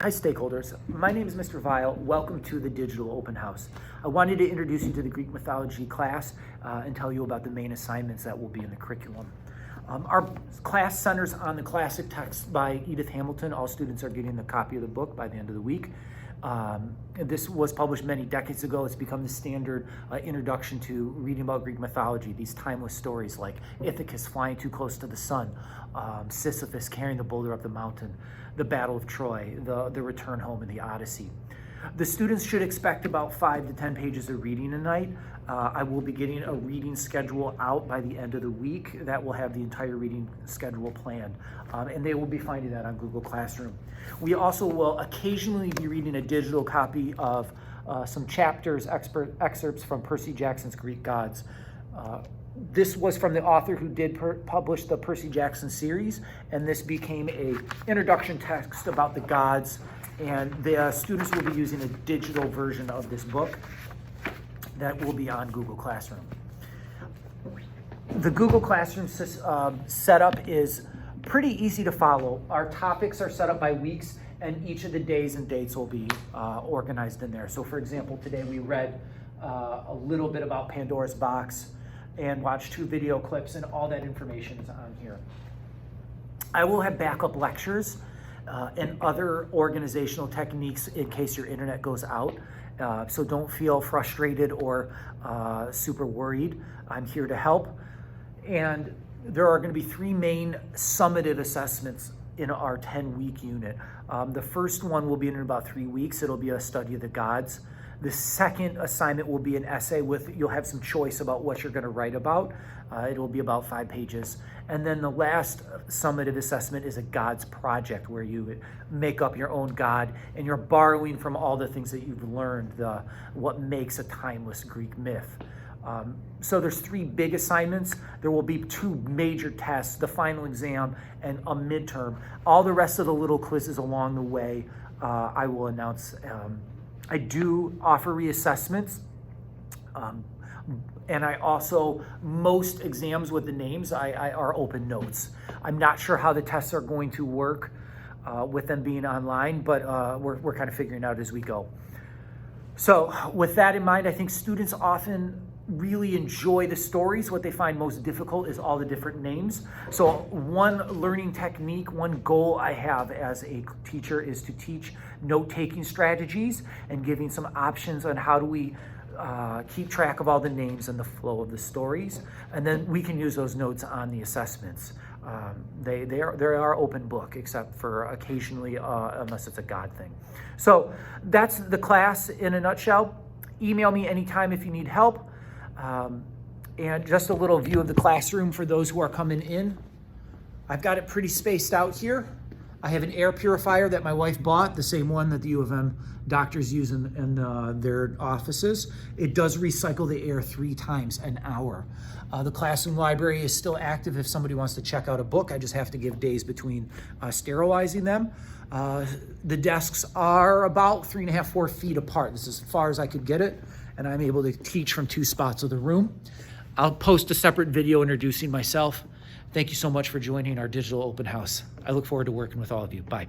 Hi stakeholders, my name is Mr. Vile. Welcome to the Digital Open House. I wanted to introduce you to the Greek Mythology class and tell you about the main assignments that will be in the curriculum. Our class centers on the classic text by Edith Hamilton. All students are getting a copy of the book by the end of the week. This was published many decades ago. It's become the standard introduction to reading about Greek mythology, these timeless stories like Ithacus flying too close to the sun, Sisyphus carrying the boulder up the mountain, the Battle of Troy, the return home, and the Odyssey. The students should expect about 5 to 10 pages of reading a night. I will be getting a reading schedule out by the end of the week that will have the entire reading schedule planned, and they will be finding that on Google Classroom. We also will occasionally be reading a digital copy of some chapters, excerpts from Percy Jackson's Greek Gods. This was from the author who did publish the Percy Jackson series, and this became a introduction text about the gods, and the students will be using a digital version of this book that will be on Google Classroom. The Google Classroom setup is pretty easy to follow. Our topics are set up by weeks, and each of the days and dates will be organized in there. So for example, today we read a little bit about Pandora's box and watched 2 video clips, and all that information is on here. I will have backup lectures and other organizational techniques in case your internet goes out. So don't feel frustrated or super worried. I'm here to help. And there are going to be 3 main summative assessments in our 10-week unit. The first one will be in about 3 weeks. It'll be a study of the gods. The second assignment will be an essay you'll have some choice about what you're going to write about. It will be about 5 pages. And then the last summative assessment is a God's project, where you make up your own God, and you're borrowing from all the things that you've learned, what makes a timeless Greek myth. So there's 3 big assignments. There will be 2 major tests, the final exam and a midterm. All the rest of the little quizzes along the way, I will announce. I do offer reassessments. And I also, most exams with the names are open notes. I'm not sure how the tests are going to work with them being online, but we're kind of figuring out as we go. So with that in mind, I think students often really enjoy the stories. What they find most difficult is all the different names. So one learning technique, one goal I have as a teacher is to teach note-taking strategies and giving some options on how do we keep track of all the names and the flow of the stories. And then we can use those notes on the assessments. They are open book, except for occasionally, unless it's a God thing. So that's the class in a nutshell. Email me anytime if you need help. And just a little view of the classroom for those who are coming in. I've got it pretty spaced out here. I have an air purifier that my wife bought, the same one that the U of M doctors use in their offices. It does recycle the air 3 times an hour. The classroom library is still active if somebody wants to check out a book. I just have to give days between sterilizing them. The desks are about 3.5, 4 feet apart. This is as far as I could get it, and I'm able to teach from 2 spots of the room. I'll post a separate video introducing myself. Thank you so much for joining our digital open house. I look forward to working with all of you. Bye.